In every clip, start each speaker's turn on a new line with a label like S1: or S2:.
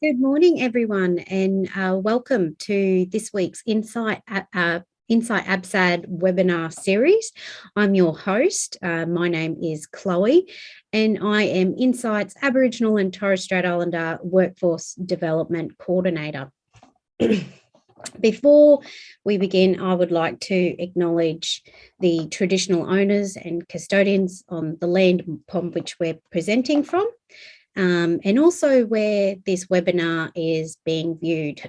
S1: Good morning, everyone, and welcome to this week's Insight ABSAD webinar series. I'm your host. My name is Chloe, and I am Insight's Aboriginal and Torres Strait Islander Workforce Development Coordinator. Before we begin, I would like to acknowledge the traditional owners and custodians on the land upon which we're presenting from, and also where this webinar is being viewed.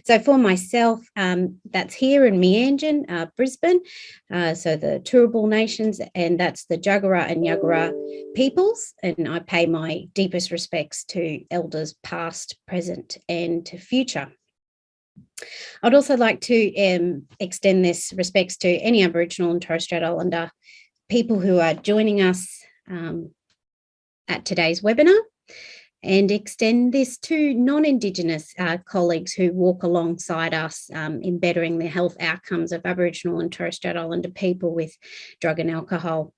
S1: So for myself, that's here in Meanjin, Brisbane, so the Turrbal Nations, and that's the Jagera and Yagara peoples, and I pay my deepest respects to elders past, present and future. I'd also like to extend this respects to any Aboriginal and Torres Strait Islander people who are joining us at today's webinar, and extend this to non-Indigenous colleagues who walk alongside us in bettering the health outcomes of Aboriginal and Torres Strait Islander people with drug and alcohol.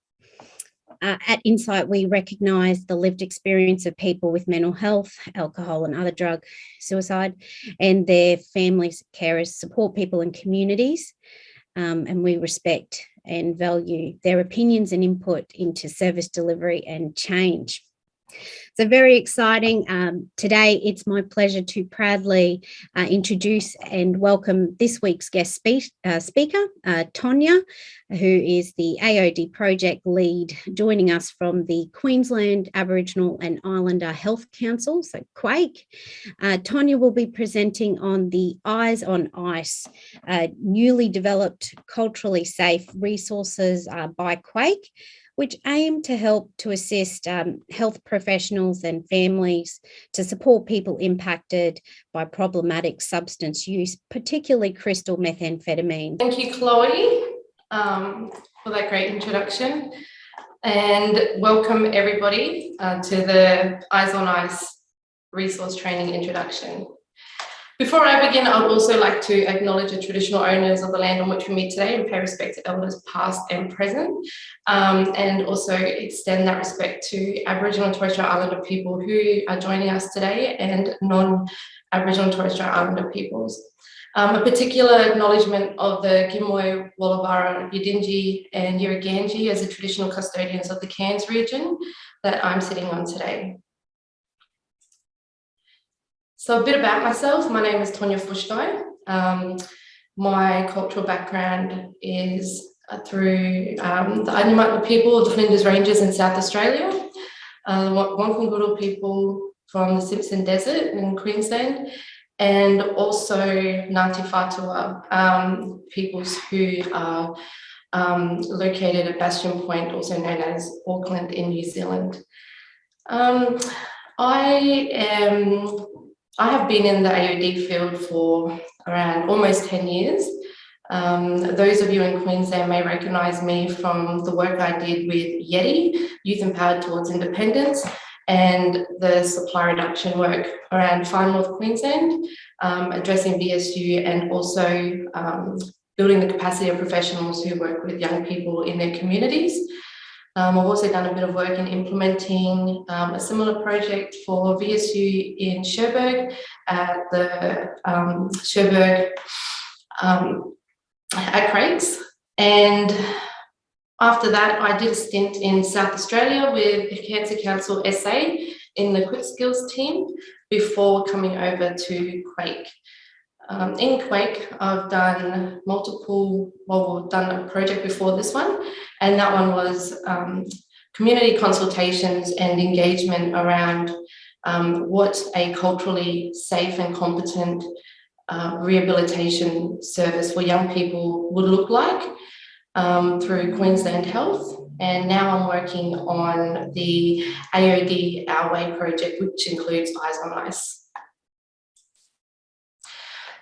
S1: At Insight, we recognise the lived experience of people with mental health, alcohol and other drug, suicide, and their families, carers, support people and communities, and we respect and value their opinions and input into service delivery and change. So very exciting. Today, it's my pleasure to proudly introduce and welcome this week's guest speaker, Tonya, who is the AOD project lead, joining us from the Queensland Aboriginal and Islander Health Council, so Quake. Tonya will be presenting on the Eyez On Ice, newly developed culturally safe resources by Quake, which aim to help to assist health professionals and families to support people impacted by problematic substance use, particularly crystal methamphetamine.
S2: Thank you, Chloe, for that great introduction. And welcome everybody to the Eyez On Ice resource training introduction. Before I begin, I would also like to acknowledge the traditional owners of the land on which we meet today and pay respect to elders past and present, and also extend that respect to Aboriginal and Torres Strait Islander people who are joining us today and non-Aboriginal and Torres Strait Islander peoples. A particular acknowledgement of the Gimoi, Walawara, Yidinji and Yirraganji as the traditional custodians of the Cairns region that I'm sitting on today. So a bit about myself. My name is Tonya Fuschtei. My cultural background is through the Adnyamathnha people of the Flinders Ranges in South Australia, Wangkungurul people from the Simpson Desert in Queensland, and also Ngati Whatua peoples who are located at Bastion Point, also known as Auckland in New Zealand. I have been in the AOD field for around almost 10 years. Those of you in Queensland may recognise me from the work I did with YETI, Youth Empowered Towards Independence, and the supply reduction work around Far North Queensland, addressing BSU and also building the capacity of professionals who work with young people in their communities. I've also done a bit of work in implementing a similar project for VSU in Cherbourg at the Cherbourg at Craig's. And after that, I did a stint in South Australia with Cancer Council SA in the Quick Skills team before coming over to Quake. In Quake, I've done we've done a project before this one, and that one was community consultations and engagement around what a culturally safe and competent rehabilitation service for young people would look like through Queensland Health. And now I'm working on the AOD Our Way project, which includes Eyez On Ice.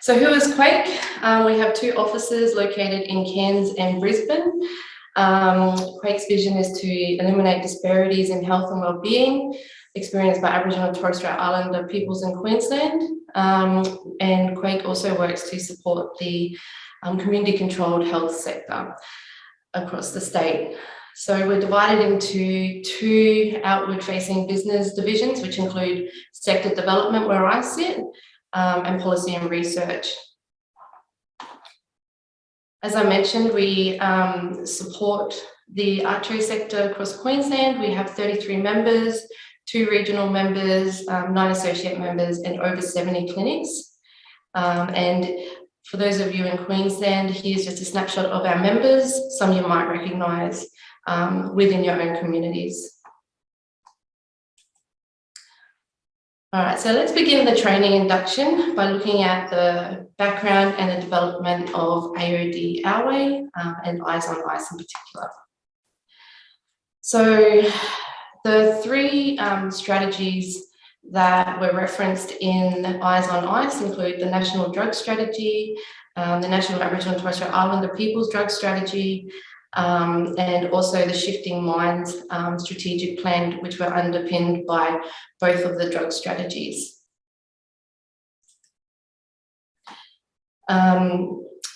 S2: So who is Quake? We have two offices located in Cairns and Brisbane. Quake's vision is to eliminate disparities in health and wellbeing experienced by Aboriginal and Torres Strait Islander peoples in Queensland. And Quake also works to support the community-controlled health sector across the state. So we're divided into two outward-facing business divisions, which include sector development, where I sit, and policy and research. As I mentioned, we support the archery sector across Queensland. We have 33 members, 2 regional members, 9 associate members, and over 70 clinics. And for those of you in Queensland, here's just a snapshot of our members. Some you might recognise within your own communities. All right, so let's begin the training induction by looking at the background and the development of AOD Our Way and Eyez On Ice in particular. So the 3 strategies that were referenced in Eyez On Ice include the National Drug Strategy, the National Aboriginal and Torres Strait Islander People's Drug Strategy, and also the Shifting Minds strategic plan, which were underpinned by both of the drug strategies.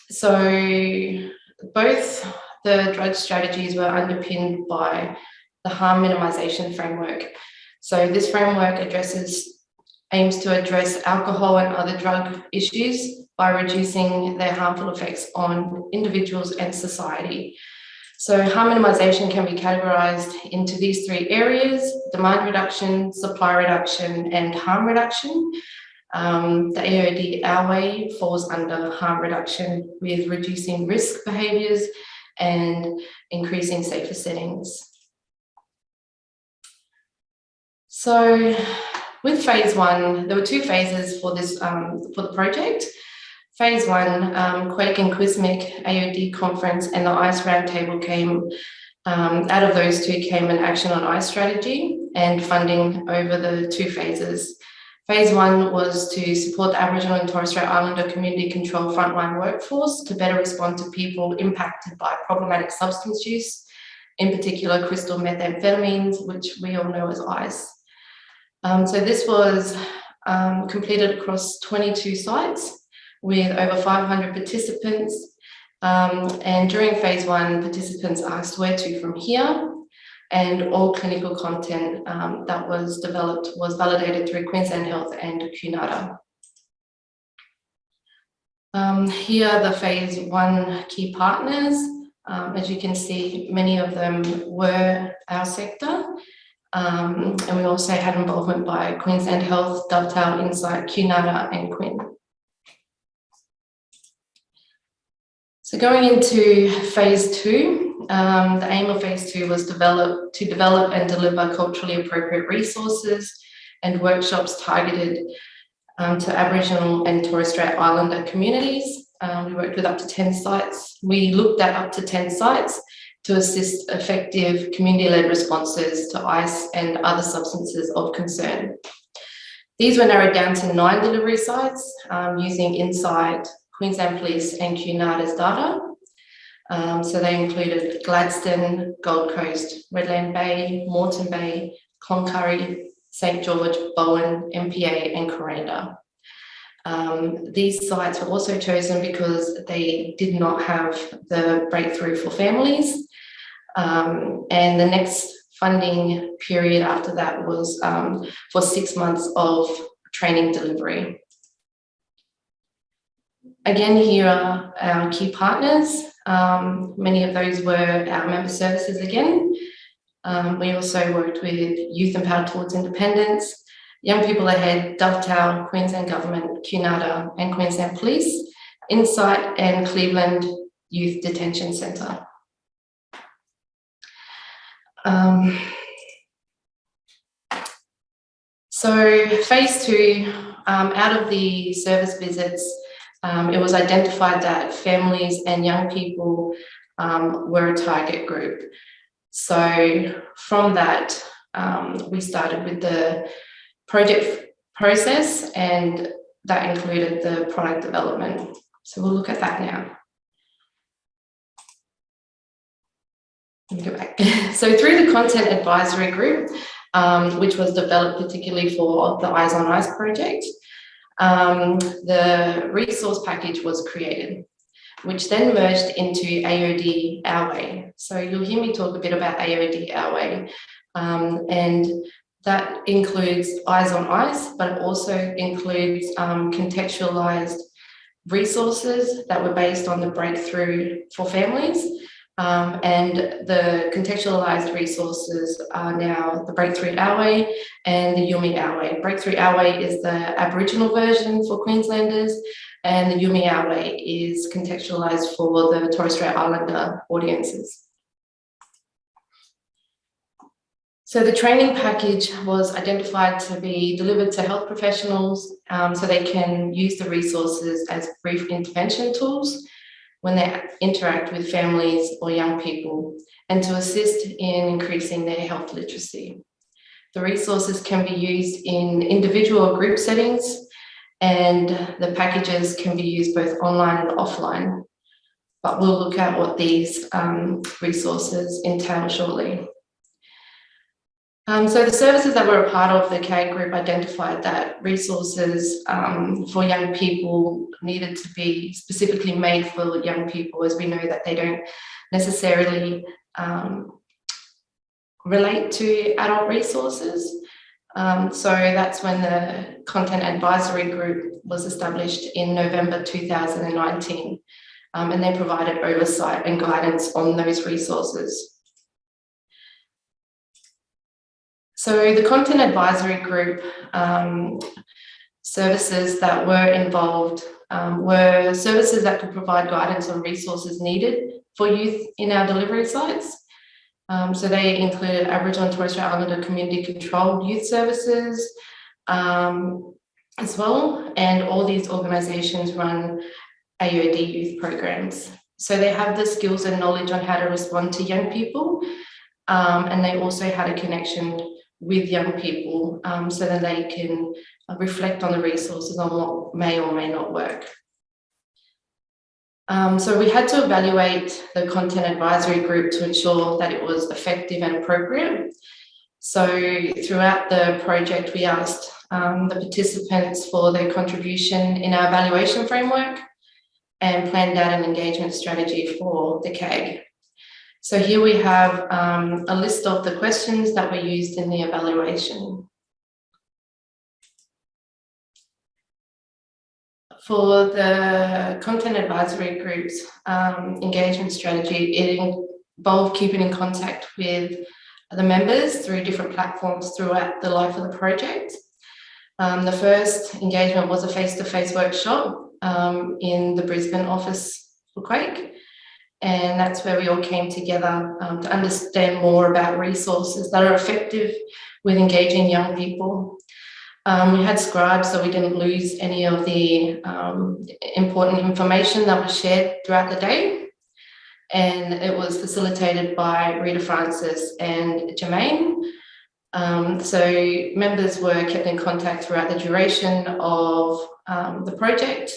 S2: So both the drug strategies were underpinned by the harm minimisation framework. So this framework aims to address alcohol and other drug issues by reducing their harmful effects on individuals and society. So harm minimisation can be categorised into these 3 areas: demand reduction, supply reduction, and harm reduction. The AOD Our Way falls under harm reduction, with reducing risk behaviours and increasing safer settings. So with phase 1, there were 2 phases for this for the project. Phase 1, Quake and Quizmic AOD conference and the ICE roundtable came, out of those 2 came an action on ICE strategy and funding over the 2 phases. Phase 1 was to support the Aboriginal and Torres Strait Islander community control frontline workforce to better respond to people impacted by problematic substance use, in particular crystal methamphetamines, which we all know as ICE. So this was completed across 22 sites with over 500 participants. And during phase 1, participants asked where to from here, and all clinical content that was developed was validated through Queensland Health and QAIHC. Here are the phase 1 key partners. As you can see, many of them were our sector. And we also had involvement by Queensland Health, Dovetail, Insight, QAIHC, and Quinn. So going into phase 2, the aim of phase 2 was to develop and deliver culturally appropriate resources and workshops targeted to Aboriginal and Torres Strait Islander communities. We worked with up to 10 sites. We looked at up to 10 sites to assist effective community-led responses to ICE and other substances of concern. These were narrowed down to 9 delivery sites using Insight, Queensland Police and QAIHC's data. So they included Gladstone, Gold Coast, Redland Bay, Moreton Bay, Cloncurry, St George, Bowen, MPA and Coranda. These sites were also chosen because they did not have the breakthrough for families. And the next funding period after that was for 6 months of training delivery. Again, here are our key partners. Many of those were our member services again. We also worked with Youth Empowered Towards Independence, Young People Ahead, Dovetail, Queensland Government, QAIHC and Queensland Police, Insight and Cleveland Youth Detention Centre. So phase 2, out of the service visits, it was identified that families and young people were a target group. So from that, we started with the project process, and that included the product development. So we'll look at that now. Let me go back. So through the content advisory group, which was developed particularly for the Eyez On Ice project, the resource package was created. which then merged into AOD Our Way. So you'll hear me talk a bit about AOD Our Way, and that includes Eyez On Ice, but it also includes contextualised resources that were based on the breakthrough for families. And the contextualised resources are now the Breakthrough Our Way and the Yumi Our Way. Breakthrough Our Way is the Aboriginal version for Queenslanders, and the Yumi Our Way is contextualised for the Torres Strait Islander audiences. So the training package was identified to be delivered to health professionals so they can use the resources as brief intervention tools when they interact with families or young people, and to assist in increasing their health literacy. The resources can be used in individual or group settings, and the packages can be used both online and offline. But we'll look at what these resources entail shortly. So the services that were a part of the CAG group identified that resources for young people needed to be specifically made for young people, as we know that they don't necessarily relate to adult resources. So that's when the Content Advisory Group was established in November 2019, and they provided oversight and guidance on those resources. So the Content Advisory Group services that were involved were services that could provide guidance on resources needed for youth in our delivery sites. So they included Aboriginal and Torres Strait Islander community controlled youth services as well, and all these organisations run AOD youth programs. So they have the skills and knowledge on how to respond to young people, and they also had a connection with young people so that they can reflect on the resources on what may or may not work. So we had to evaluate the Content Advisory Group to ensure that it was effective and appropriate. So throughout the project, we asked the participants for their contribution in our evaluation framework and planned out an engagement strategy for the CAG. So here we have a list of the questions that were used in the evaluation. For the Content Advisory Group's engagement strategy, it involved keeping in contact with the members through different platforms throughout the life of the project. The first engagement was a face-to-face workshop in the Brisbane office for Quake. And that's where we all came together to understand more about resources that are effective with engaging young people. We had scribes, so we didn't lose any of the important information that was shared throughout the day. And it was facilitated by Rita Francis and Jermaine. So members were kept in contact throughout the duration of the project,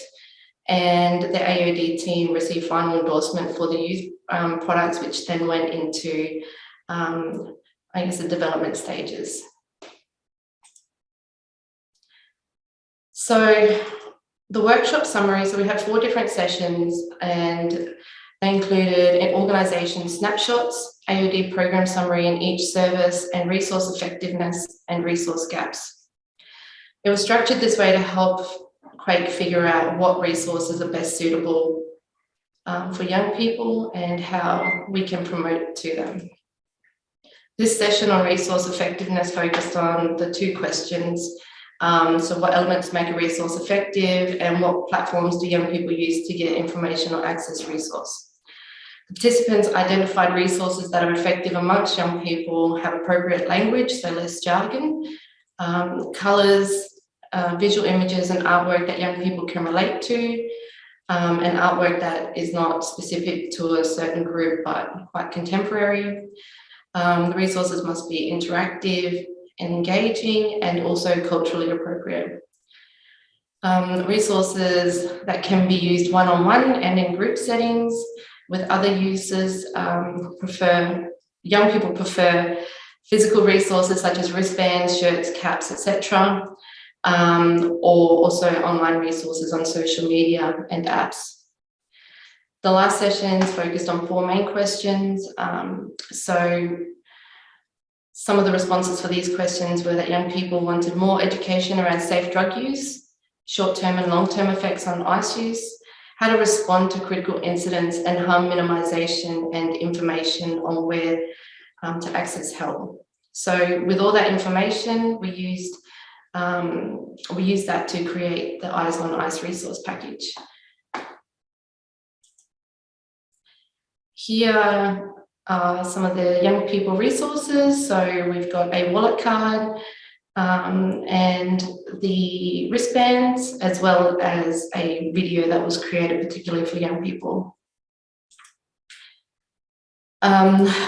S2: and the AOD team received final endorsement for the youth products, which then went into, I guess, the development stages. So the workshop summary, so we had 4 different sessions, and they included organisation snapshots, AOD program summary in each service, and resource effectiveness and resource gaps. It was structured this way to help Quake figure out what resources are best suitable for young people and how we can promote to them. This session on resource effectiveness focused on the 2 questions. So what elements make a resource effective, and what platforms do young people use to get information or access resource? The participants identified resources that are effective amongst young people, have appropriate language, so less jargon, colours, visual images and artwork that young people can relate to, and artwork that is not specific to a certain group but quite contemporary. The resources must be interactive and engaging, and also culturally appropriate. Resources that can be used one-on-one and in group settings with other users. Young people prefer physical resources such as wristbands, shirts, caps, etc., or also online resources on social media and apps. The last sessions focused on 4 main questions. So some of the responses for these questions were that young people wanted more education around safe drug use, short-term and long-term effects on ice use, how to respond to critical incidents and harm minimization, and information on where to access help. So with all that information, we used that to create the Eyez On Ice resource package. Here are some of the young people resources. So we've got a wallet card and the wristbands, as well as a video that was created particularly for young people.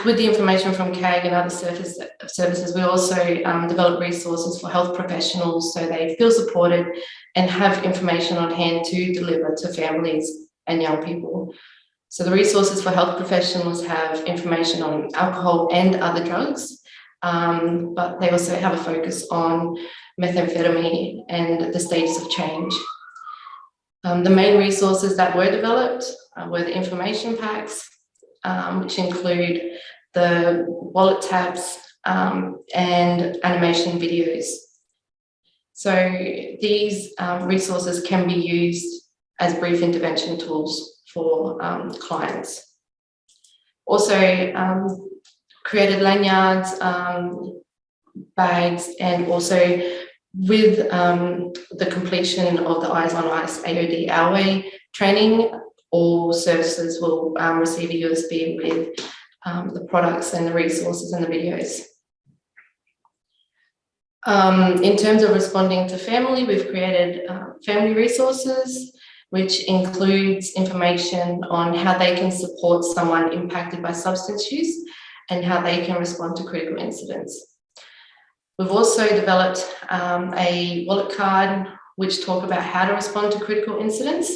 S2: With the information from CAG and other services, we also develop resources for health professionals so they feel supported and have information on hand to deliver to families and young people. So the resources for health professionals have information on alcohol and other drugs, but they also have a focus on methamphetamine and the stages of change. The main resources that were developed were the information packs, which include the wallet tabs and animation videos. So these resources can be used as brief intervention tools for clients. Also created lanyards, bags, and also with the completion of the Eyez On Ice AOD Our training, all services will receive a USB with the products and the resources and the videos. In terms of responding to family, we've created family resources, which includes information on how they can support someone impacted by substance use and how they can respond to critical incidents. We've also developed a wallet card which talk about how to respond to critical incidents,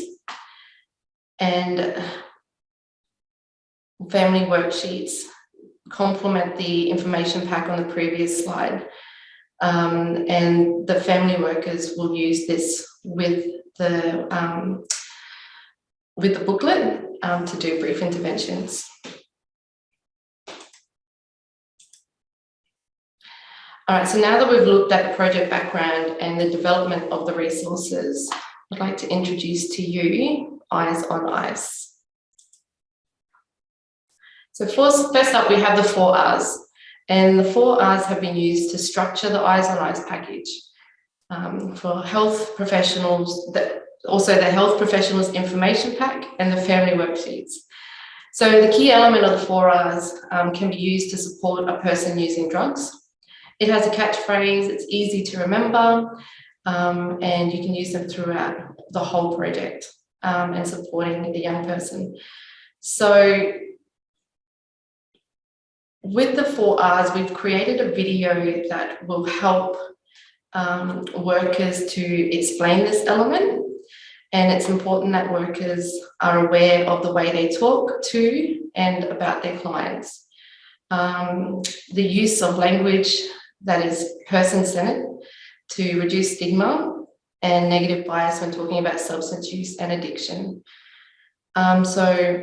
S2: and family worksheets complement the information pack on the previous slide. And the family workers will use this with the booklet to do brief interventions. All right, so now that we've looked at the project background and the development of the resources, I'd like to introduce to you Eyez On Ice. So first up, we have the 4 R's, and the 4 R's have been used to structure the Eyez On Ice package for health professionals, also the health professionals information pack and the family worksheets. So the key element of the 4 R's can be used to support a person using drugs. It has a catchphrase, it's easy to remember, and you can use them throughout the whole project and supporting the young person. So with the 4 R's, we've created a video that will help workers to explain this element, and it's important that workers are aware of the way they talk to and about their clients. The use of language that is person-centered to reduce stigma and negative bias when talking about substance use and addiction. So,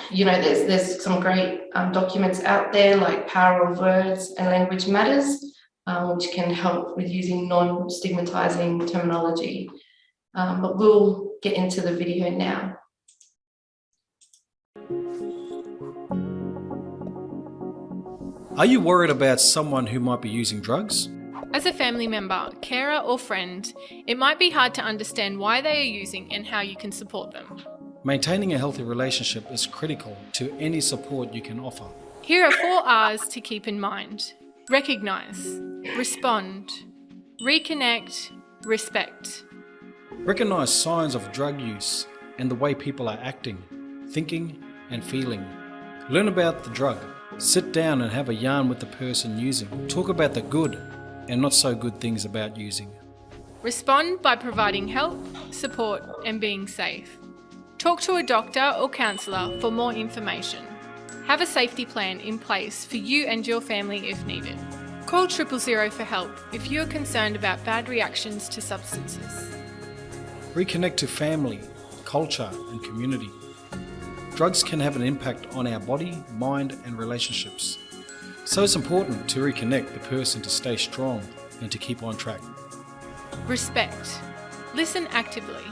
S2: you know, there's some great documents out there like Power of Words and Language Matters, which can help with using non-stigmatizing terminology. But we'll get into the video now.
S3: Are you worried about someone who might be using drugs?
S4: As a family member, carer or friend, it might be hard to understand why they are using and how you can support them.
S3: Maintaining a healthy relationship is critical to any support you can offer.
S4: Here are 4 R's to keep in mind. Recognise, respond, reconnect, respect.
S3: Recognise signs of drug use and the way people are acting, thinking and feeling. Learn about the drug. Sit down and have a yarn with the person using. Talk about the good and not so good things about using.
S4: Respond by providing help, support and being safe. Talk to a doctor or counsellor for more information. Have a safety plan in place for you and your family if needed. Call 000 for help if you are concerned about bad reactions to substances.
S3: Reconnect to family, culture and community. drugs can have an impact on our body, mind and relationships. So it's important to reconnect the person to stay strong and to keep on track.
S4: Respect. Listen actively.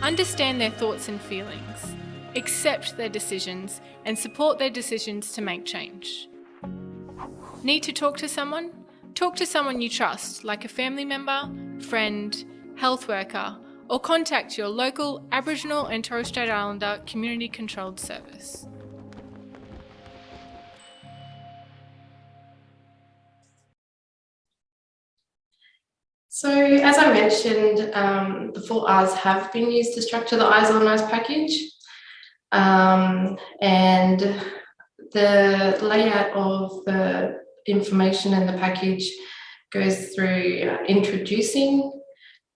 S4: Understand their thoughts and feelings. Accept their decisions and support their decisions to make change. Need to talk to someone? Talk to someone you trust, like a family member, friend, health worker, or contact your local Aboriginal and Torres Strait Islander community controlled service.
S2: So, as I mentioned, the 4 R's have been used to structure the Eyez On Ice package. And the layout of the information in the package goes through introducing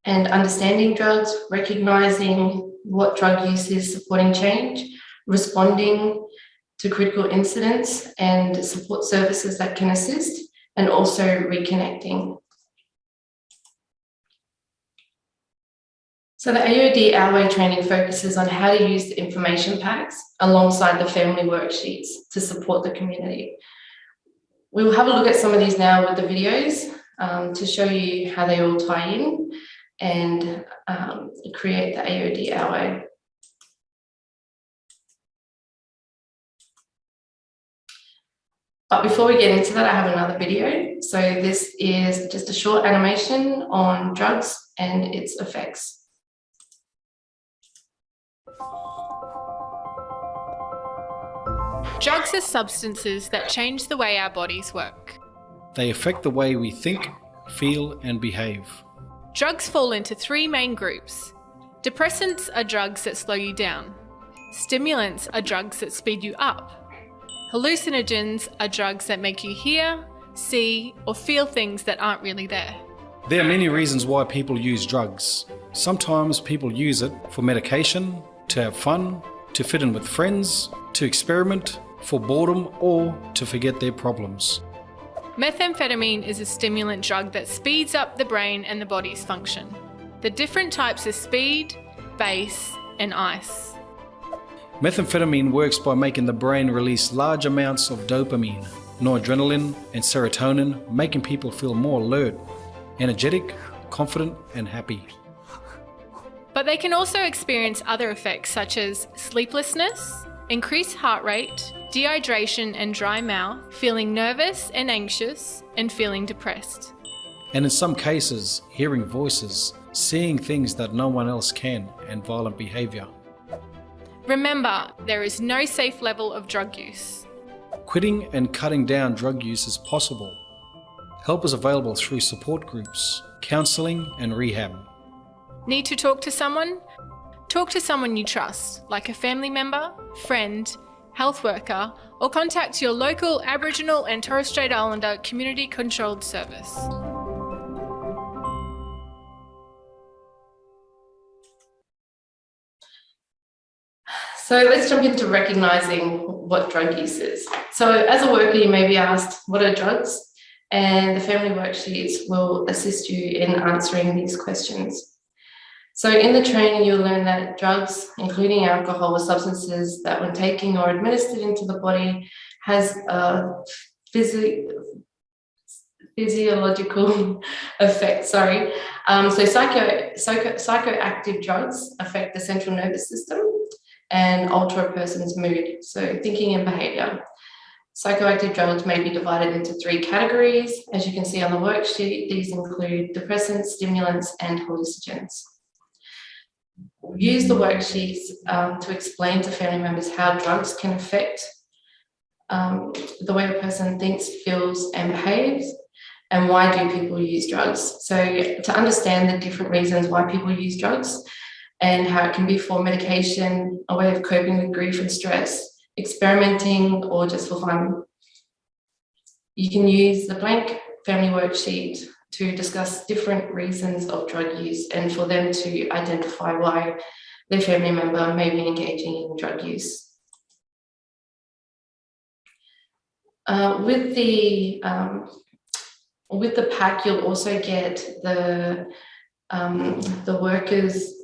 S2: and understanding drugs, recognising what drug use is supporting change, responding to critical incidents and support services that can assist, and also reconnecting. So the AOD Our Way training focuses on how to use the information packs alongside the family worksheets to support the community. We will have a look at some of these now with the videos to show you how they all tie in and create the AOD Our Way. But before we get into that, I have another video. So this is just a short animation on drugs and its effects.
S4: Drugs are substances that change the way our bodies work.
S3: They affect the way we think, feel and behave.
S4: Drugs fall into 3 main groups. Depressants are drugs that slow you down. Stimulants are drugs that speed you up. Hallucinogens are drugs that make you hear, see or feel things that aren't really there.
S3: There are many reasons why people use drugs. Sometimes people use it for medication, to have fun, to fit in with friends, to experiment, for boredom or to forget their problems.
S4: Methamphetamine is a stimulant drug that speeds up the brain and the body's function. The different types are speed, base and ice.
S3: Methamphetamine works by making the brain release large amounts of dopamine, noradrenaline and serotonin, making people feel more alert, energetic, confident and happy.
S4: But they can also experience other effects such as sleeplessness, increased heart rate, dehydration and dry mouth, feeling nervous and anxious, and feeling depressed.
S3: And in some cases, hearing voices, seeing things that no one else can, and violent behaviour.
S4: Remember, there is no safe level of drug use.
S3: Quitting and cutting down drug use is possible. Help is available through support groups, counselling and rehab.
S4: Need to talk to someone? Talk to someone you trust, like a family member, friend, health worker, or contact your local Aboriginal and Torres Strait Islander community controlled service.
S2: So let's jump into recognising what drug use is. So as a worker, you may be asked, what are drugs? And the family worksheets will assist you in answering these questions. So in the training, you'll learn that drugs, including alcohol or substances that when taken or administered into the body has a physiological effect, So psychoactive drugs affect the central nervous system and alter a person's mood, so thinking and behaviour. Psychoactive drugs may be divided into 3 categories. As you can see on the worksheet, these include depressants, stimulants, and hallucinogens. We use the worksheets to explain to family members how drugs can affect the way a person thinks, feels, and behaves, and why do people use drugs. So to understand the different reasons why people use drugs and how it can be for medication, a way of coping with grief and stress, experimenting, or just for fun. You can use the blank family worksheet to discuss different reasons of drug use and for them to identify why their family member may be engaging in drug use. With the pack, you'll also get the workers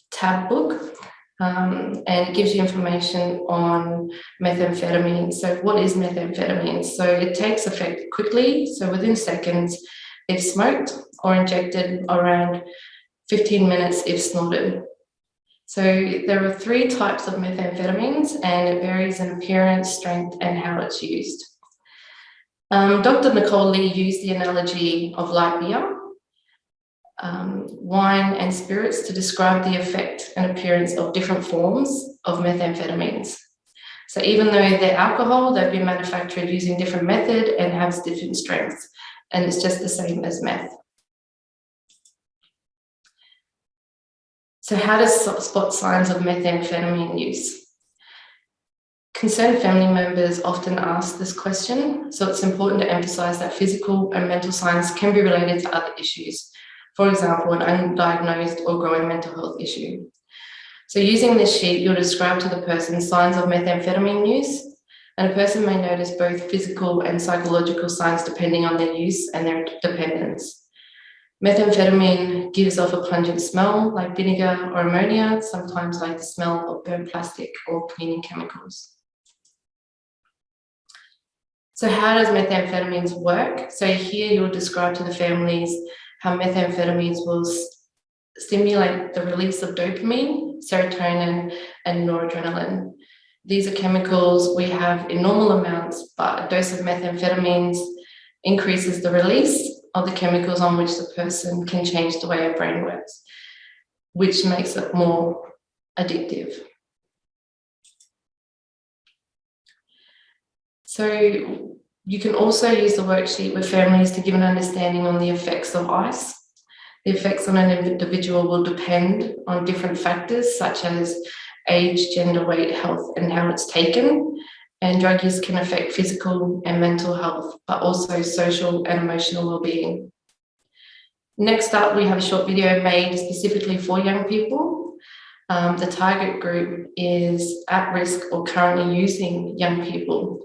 S2: tab book, and it gives you information on methamphetamine. So what is methamphetamine? So it takes effect quickly, so within seconds if smoked, or injected around 15 minutes if snorted. So there are 3 types of methamphetamines, and it varies in appearance, strength, and how it's used. Dr. Nicole Lee used the analogy of light beer, wine and spirits to describe the effect and appearance of different forms of methamphetamines. So even though they're alcohol, they've been manufactured using different method and have different strengths, and it's just the same as meth. So how to spot signs of methamphetamine use? Concerned family members often ask this question, so it's important to emphasize that physical and mental signs can be related to other issues. For example, an undiagnosed or growing mental health issue. So using this sheet, you'll describe to the person signs of methamphetamine use, and a person may notice both physical and psychological signs depending on their use and their dependence. Methamphetamine gives off a pungent smell like vinegar or ammonia, sometimes like the smell of burnt plastic or cleaning chemicals. So how does methamphetamines work? So here you'll describe to the families how methamphetamines will stimulate the release of dopamine, serotonin, and noradrenaline. These are chemicals we have in normal amounts, but a dose of methamphetamines increases the release of the chemicals on which the person can change the way our brain works, which makes it more addictive. So you can also use the worksheet with families to give an understanding on the effects of ice. The effects on an individual will depend on different factors such as age, gender, weight, health, and how it's taken. And drug use can affect physical and mental health, but also social and emotional well-being. Next up, we have a short video made specifically for young people. The target group is at risk or currently using young people.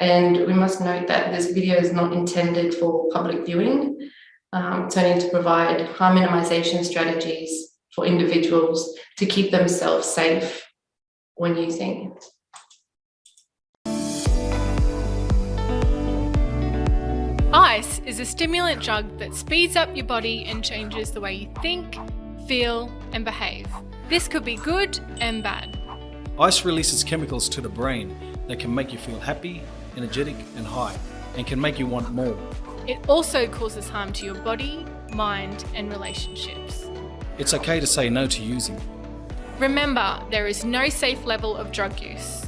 S2: And we must note that this video is not intended for public viewing. It's only to provide harm minimization strategies for individuals to keep themselves safe when using.
S4: Ice is a stimulant drug that speeds up your body and changes the way you think, feel, and behave. This could be good and bad.
S3: Ice releases chemicals to the brain that can make you feel happy, energetic, and high, and can make you want more.
S4: It also causes harm to your body, mind, and relationships.
S3: It's okay to say no to using.
S4: Remember, there is no safe level of drug use.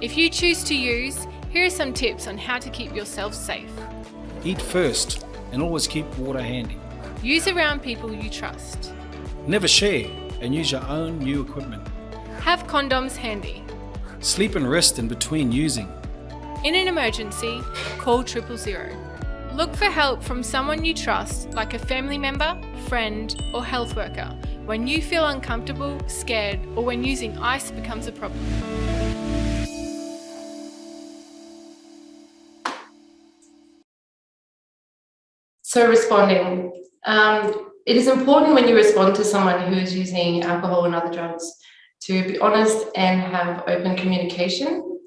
S4: If you choose to use, here are some tips on how to keep yourself safe.
S3: Eat first, and always keep water handy.
S4: Use around people you trust.
S3: Never share, and use your own new equipment.
S4: Have condoms handy.
S3: Sleep and rest in between using.
S4: In an emergency, call 000. Look for help from someone you trust, like a family member, friend, or health worker, when you feel uncomfortable, scared, or when using ice becomes a problem.
S2: So responding. It is important when you respond to someone who is using alcohol and other drugs to be honest and have open communication.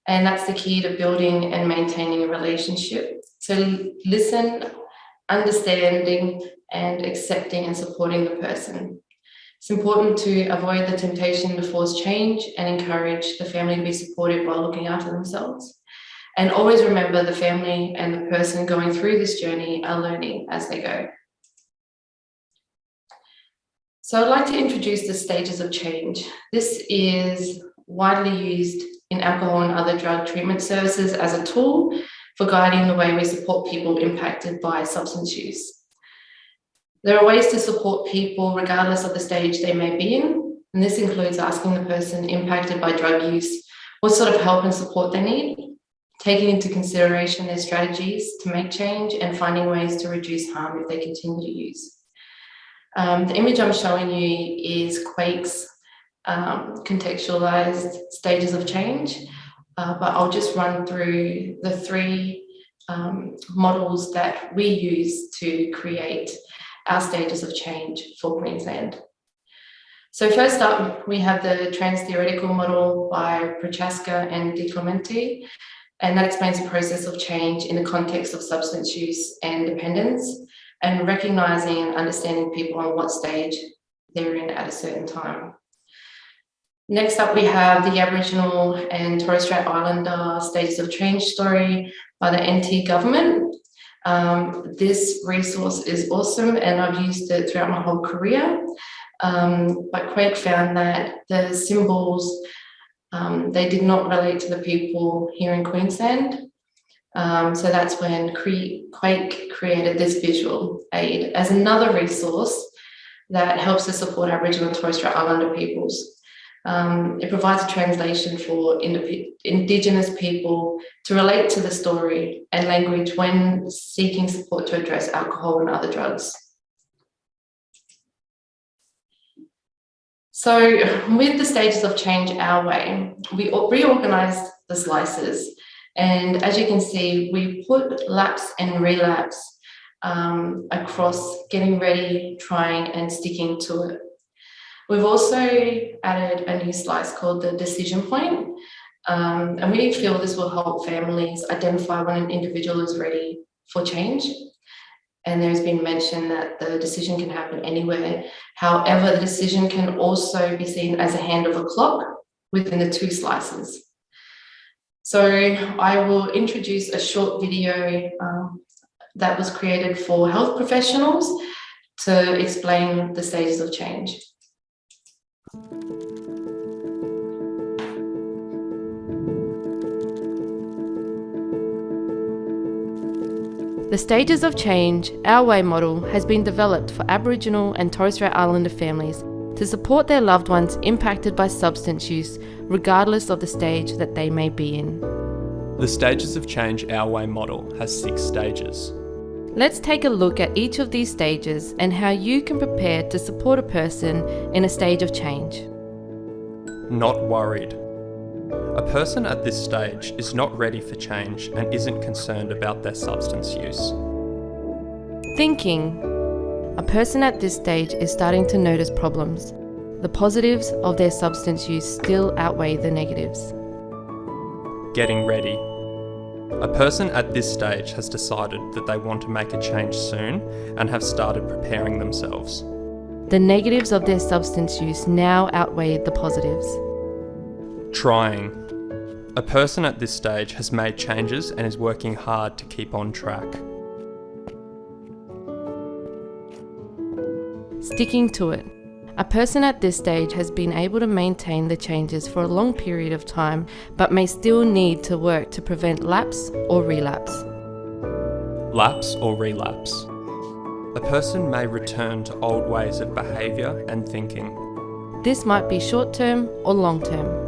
S2: And that's the key to building and maintaining a relationship. So listen, understanding, and accepting and supporting the person. It's important to avoid the temptation to force change and encourage the family to be supportive while looking after themselves. And always remember the family and the person going through this journey are learning as they go. So I'd like to introduce the stages of change. This is widely used in alcohol and other drug treatment services as a tool for guiding the way we support people impacted by substance use. There are ways to support people regardless of the stage they may be in, and this includes asking the person impacted by drug use what sort of help and support they need, taking into consideration their strategies to make change, and finding ways to reduce harm if they continue to use. The image I'm showing you is Quake's contextualized stages of change, but I'll just run through the 3 models that we use to create our stages of change for Queensland. So first up, we have the trans-theoretical model by Prochaska and Di Clementi, and that explains the process of change in the context of substance use and dependence, and recognising and understanding people on what stage they're in at a certain time. Next up, we have the Aboriginal and Torres Strait Islander stages of change story by the NT government. This resource is awesome, and I've used it throughout my whole career. But Quake found that the symbols, they did not relate to the people here in Queensland. So that's when Quake created this visual aid as another resource that helps to support Aboriginal and Torres Strait Islander peoples. It provides a translation for Indigenous people to relate to the story and language when seeking support to address alcohol and other drugs. So with the stages of change our way, we reorganised the slices. And as you can see, we put lapse and relapse across getting ready, trying and sticking to it. We've also added a new slice called the decision point. And we feel this will help families identify when an individual is ready for change. And there's been mention that the decision can happen anywhere. However, the decision can also be seen as a hand of a clock within the two slices. So I will introduce a short video that was created for health professionals to explain the stages of change.
S5: The Stages of Change, Our Way model has been developed for Aboriginal and Torres Strait Islander families to support their loved ones impacted by substance use, regardless of the stage that they may be in.
S6: The Stages of Change Our Way model has 6 stages.
S5: Let's take a look at each of these stages and how you can prepare to support a person in a stage of change.
S6: Not worried. A person at this stage is not ready for change and isn't concerned about their substance use.
S5: Thinking. A person at this stage is starting to notice problems. The positives of their substance use still outweigh the negatives.
S6: Getting ready. A person at this stage has decided that they want to make a change soon and have started preparing themselves.
S5: The negatives of their substance use now outweigh the positives.
S6: Trying. A person at this stage has made changes and is working hard to keep on track.
S5: Sticking to it. A person at this stage has been able to maintain the changes for a long period of time, but may still need to work to prevent lapse or relapse.
S6: Lapse or relapse. A person may return to old ways of behaviour and thinking.
S5: This might be short-term or long-term.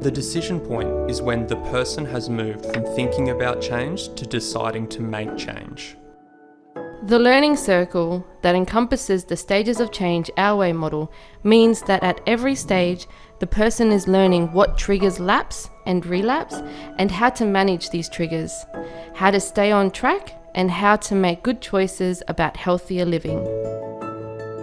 S6: The decision point is when the person has moved from thinking about change to deciding to make change.
S5: The learning circle that encompasses the Stages of Change Our Way model means that at every stage, the person is learning what triggers lapse and relapse and how to manage these triggers, how to stay on track, and how to make good choices about healthier living.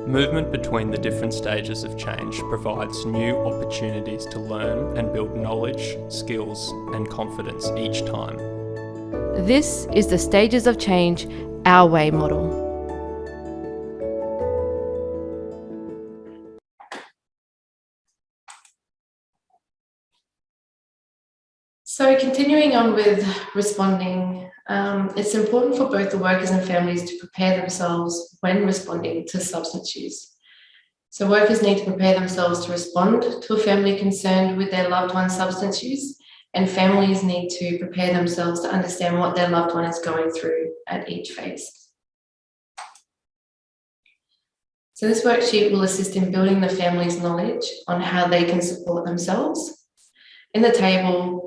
S6: Movement between the different stages of change provides new opportunities to learn and build knowledge, skills, and confidence each time.
S5: This is the Stages of Change Our Way model.
S2: So continuing on with responding, it's important for both the workers and families to prepare themselves when responding to substance use. So workers need to prepare themselves to respond to a family concerned with their loved one's substance use, and families need to prepare themselves to understand what their loved one is going through at each phase. So this worksheet will assist in building the family's knowledge on how they can support themselves. In the table,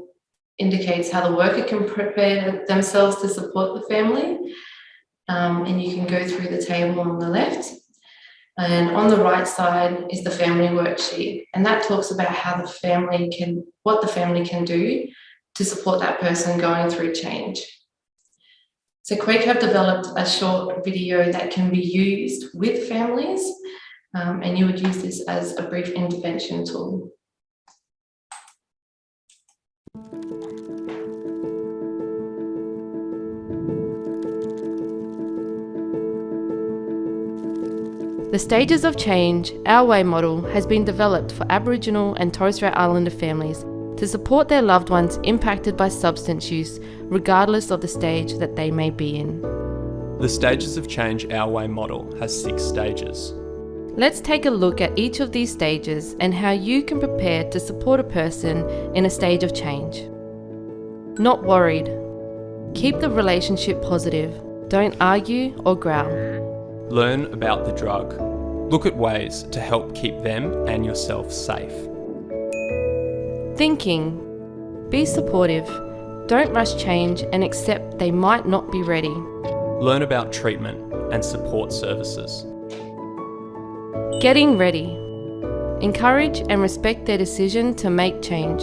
S2: indicates how the worker can prepare themselves to support the family. And you can go through the table on the left. And on the right side is the family worksheet. And that talks about how what the family can do to support that person going through change. So Quake have developed a short video that can be used with families and you would use this as a brief intervention tool.
S5: The Stages of Change, Our Way model has been developed for Aboriginal and Torres Strait Islander families to support their loved ones impacted by substance use, regardless of the stage that they may be in.
S6: The Stages of Change Our Way model has 6 stages.
S5: Let's take a look at each of these stages and how you can prepare to support a person in a stage of change. Not worried. Keep the relationship positive. Don't argue or growl.
S6: Learn about the drug. Look at ways to help keep them and yourself safe.
S5: Thinking. Be supportive. Don't rush change and accept they might not be ready.
S6: Learn about treatment and support services.
S5: Getting ready. Encourage and respect their decision to make change.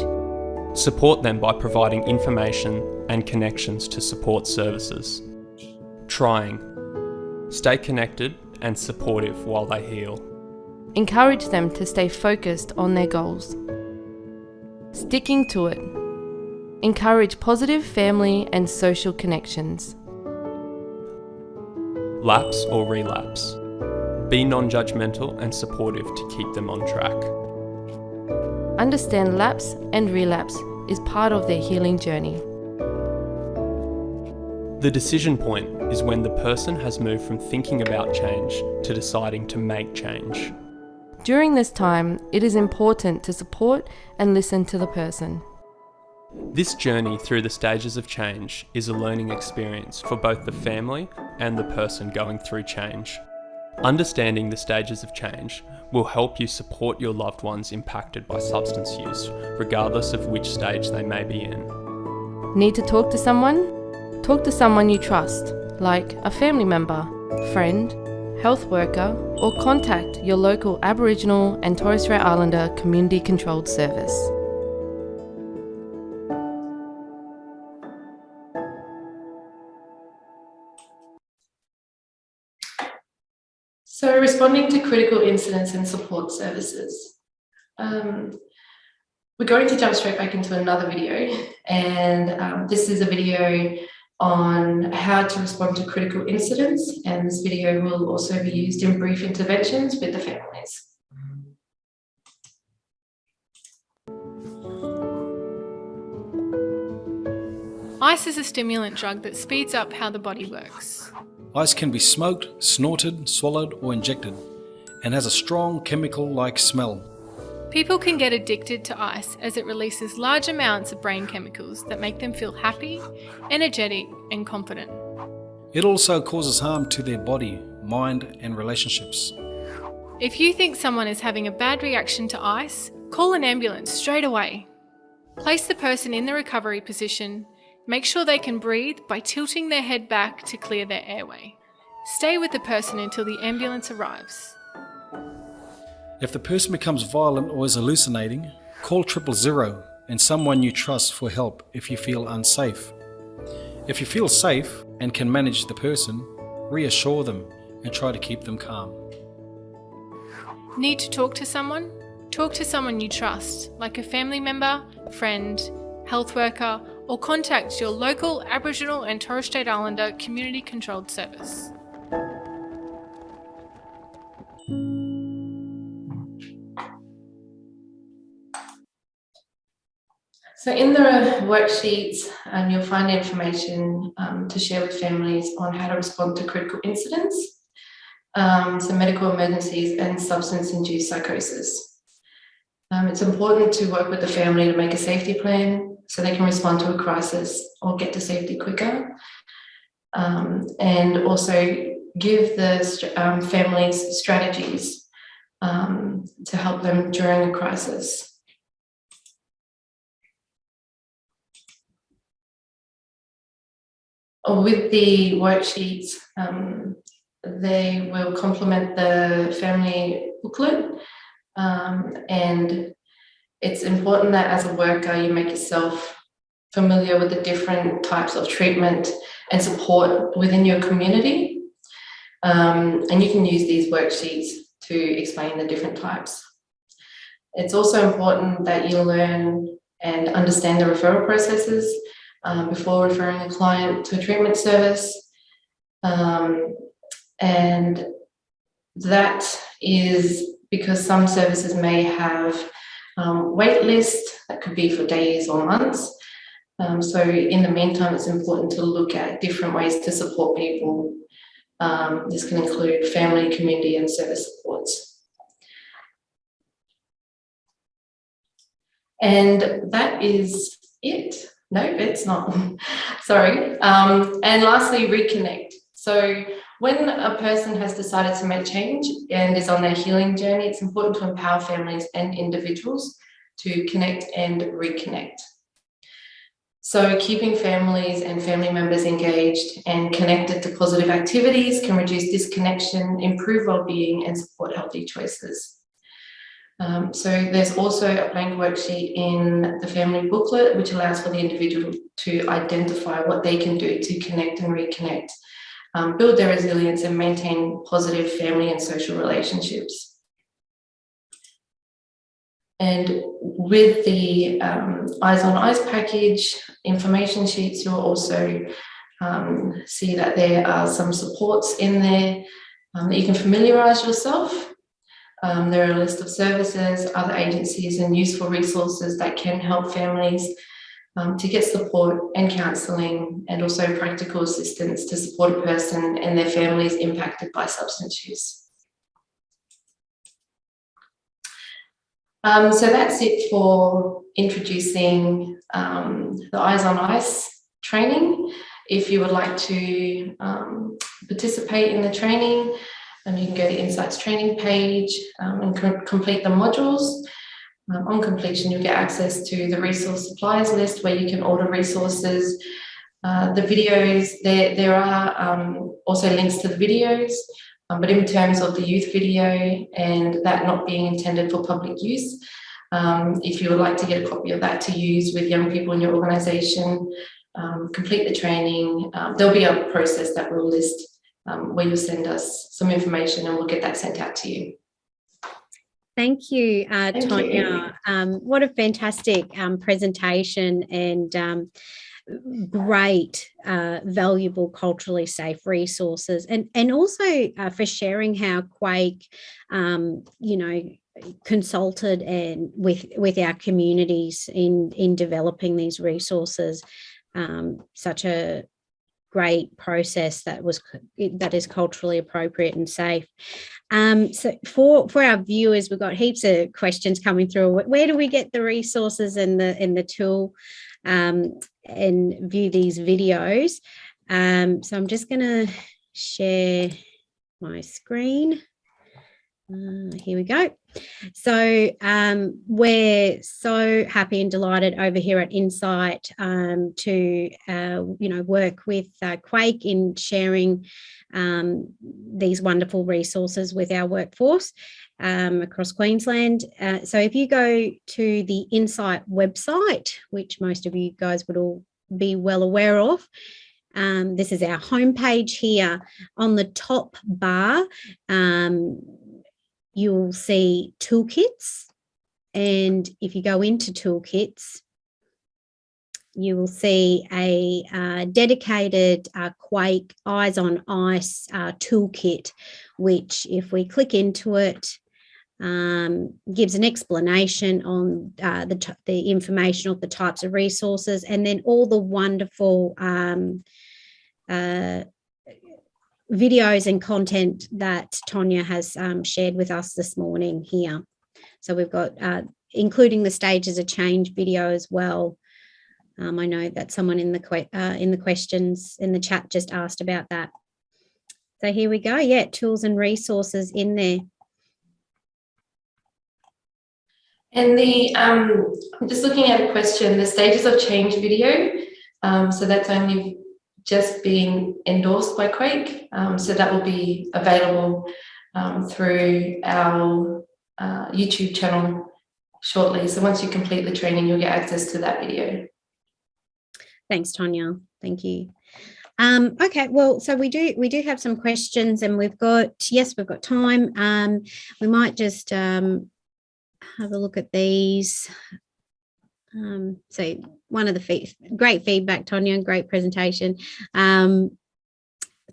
S6: Support them by providing information and connections to support services. Trying. Stay connected and supportive while they heal.
S5: Encourage them to stay focused on their goals. Sticking to it. Encourage positive family and social connections.
S6: Lapse or relapse. Be non-judgmental and supportive to keep them on track.
S5: Understand lapse and relapse is part of their healing journey.
S6: The decision point is when the person has moved from thinking about change to deciding to make change.
S5: During this time, it is important to support and listen to the person.
S6: This journey through the stages of change is a learning experience for both the family and the person going through change. Understanding the stages of change will help you support your loved ones impacted by substance use, regardless of which stage they may be in.
S5: Need to talk to someone? Talk to someone you trust, like a family member, friend, health worker, or contact your local Aboriginal and Torres Strait Islander community controlled service.
S2: So responding to critical incidents and support services. We're going to jump straight back into another video, and this is a video on how to respond to critical incidents, and this video will also be used in brief interventions with the families.
S4: Ice is a stimulant drug that speeds up how the body works.
S3: Ice can be smoked, snorted, swallowed or injected and has a strong chemical-like smell.
S4: People can get addicted to ice as it releases large amounts of brain chemicals that make them feel happy, energetic and confident.
S3: It also causes harm to their body, mind and relationships.
S4: If you think someone is having a bad reaction to ice, call an ambulance straight away. Place the person in the recovery position. Make sure they can breathe by tilting their head back to clear their airway. Stay with the person until the ambulance arrives.
S3: If the person becomes violent or is hallucinating, call 000 and someone you trust for help if you feel unsafe. If you feel safe and can manage the person, reassure them and try to keep them calm.
S4: Need to talk to someone? Talk to someone you trust, like a family member, friend, health worker, or contact your local Aboriginal and Torres Strait Islander community controlled service.
S2: So in the worksheets, you'll find information to share with families on how to respond to critical incidents, so medical emergencies and substance-induced psychosis. It's important to work with the family to make a safety plan so they can respond to a crisis or get to safety quicker, and also give the families strategies to help them during a crisis. With the worksheets, they will complement the family booklet, and it's important that as a worker you make yourself familiar with the different types of treatment and support within your community, and you can use these worksheets to explain the different types. It's also important that you learn and understand the referral processes before referring a client to a treatment service. And that is because some services may have wait list that could be for days or months. So in the meantime, it's important to look at different ways to support people. This can include family, community, and service supports. And that is it. No, it's not. Sorry. And lastly, Reconnect. So when a person has decided to make change and is on their healing journey, it's important to empower families and individuals to connect and reconnect. So keeping families and family members engaged and connected to positive activities can reduce disconnection, improve well-being, and support healthy choices. So there's also a blank worksheet in the family booklet, which allows for the individual to identify what they can do to connect and reconnect, build their resilience, and maintain positive family and social relationships. And with the Eyez On Ice package information sheets, you'll also see that there are some supports in there that you can familiarise yourself. There are a list of services, other agencies, and useful resources that can help families to get support and counselling, and also practical assistance to support a person and their families impacted by substance use. So that's it for introducing the Eyez On Ice training. If you would like to participate in the training, you can go to Insight's training page and complete the modules. On completion, you'll get access to the resource suppliers list where you can order resources. The videos, there are also links to the videos, but in terms of the youth video and that not being intended for public use, if you would like to get a copy of that to use with young people in your organisation, complete the training, there'll be a process that will list where you'll send us some information and we'll get that sent out to you.
S1: Thank you, Tonya. What a fantastic presentation, and great, valuable, culturally safe resources, and also for sharing how Quake, consulted and with our communities in developing these resources. Such a great process that is culturally appropriate and safe. So for our viewers, we've got heaps of questions coming through. Where do we get the resources and the tool and view these videos? So I'm just going to share my screen. Here we go. So we're so happy and delighted over here at Insight to work with Quake in sharing these wonderful resources with our workforce across Queensland. So if you go to the Insight website, which most of you guys would all be well aware of, this is our homepage here. On the top bar, you'll see toolkits, and if you go into toolkits, you will see a dedicated Quake Eyez On Ice toolkit, which, if we click into it, gives an explanation on the information of the types of resources, and then all the wonderful videos and content that Tonya has shared with us this morning here. So we've got, including the stages of change video as well. I know that someone in the questions in the chat just asked about that. So here we go. Yeah, tools and resources in there.
S2: And I'm just looking at a question, the stages of change video. So that's only just being endorsed by Quake. So that will be available through our YouTube channel shortly. So once you complete the training, you'll get access to that video.
S1: Thanks, Tonya. Thank you. Okay, well, so we do have some questions, and we've got time. We might just have a look at these. So one of the great feedback, Tonya, great presentation.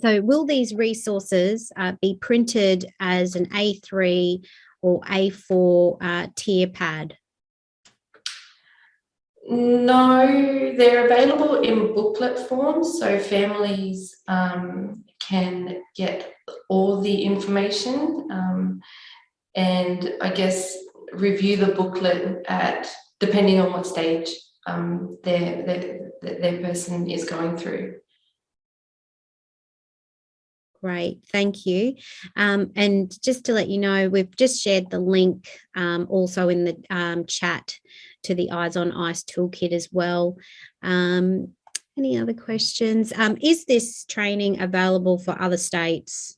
S1: So will these resources be printed as an A3 or A4 tier pad?
S2: No, they're available in booklet form, so families can get all the information and I guess review the booklet depending on what stage their person is going through.
S1: Great, thank you. And just to let you know, we've just shared the link also in the chat to the Eyes on Ice toolkit as well. Any other questions? Is this training available for other states?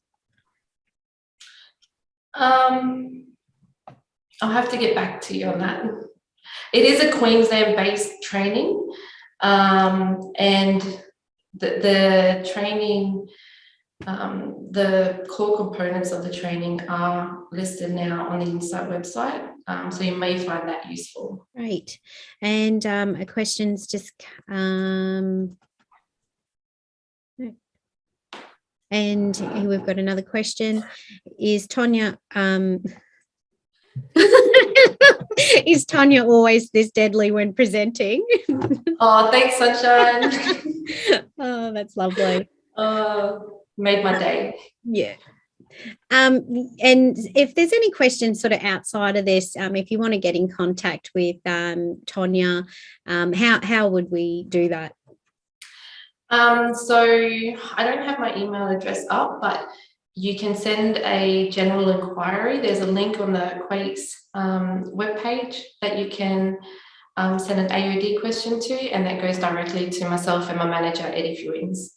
S2: I'll have to get back to you on that. It is a Queensland-based training, and the training, the core components of the training are listed now on the Insight website, so you may find that useful.
S1: Great. And a question's just and here we've got another question. Is Tonya is Tonya always this deadly when presenting?
S2: Oh, thanks, Sunshine.
S1: Oh, that's lovely.
S2: Made my day.
S1: Yeah. And if there's any questions sort of outside of this, if you want to get in contact with Tonya, how would we do that?
S2: So I don't have my email address up, but you can send a general inquiry. There's a link on the QAIHC webpage that you can send an AOD question to, and that goes directly to myself and my manager, Eddie Fewings.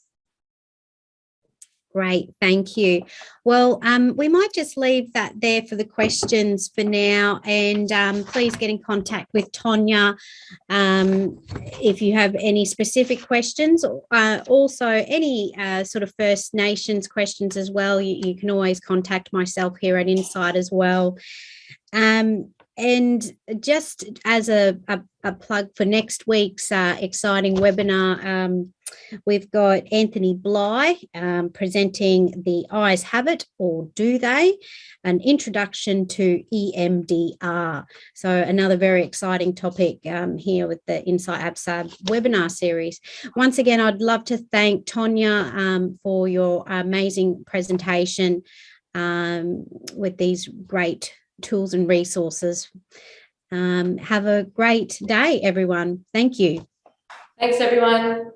S1: Great, thank you. Well, we might just leave that there for the questions for now, and please get in contact with Tonya if you have any specific questions. Also, any sort of First Nations questions as well, you can always contact myself here at Insight as well. And just as a plug for next week's exciting webinar, we've got Anthony Bly presenting the Eyes Have It or Do They? An introduction to EMDR. So another very exciting topic here with the Insight ABSAB webinar series. Once again, I'd love to thank Tonya for your amazing presentation with these great tools and resources. Have a great day, everyone. Thank you.
S2: Thanks, everyone.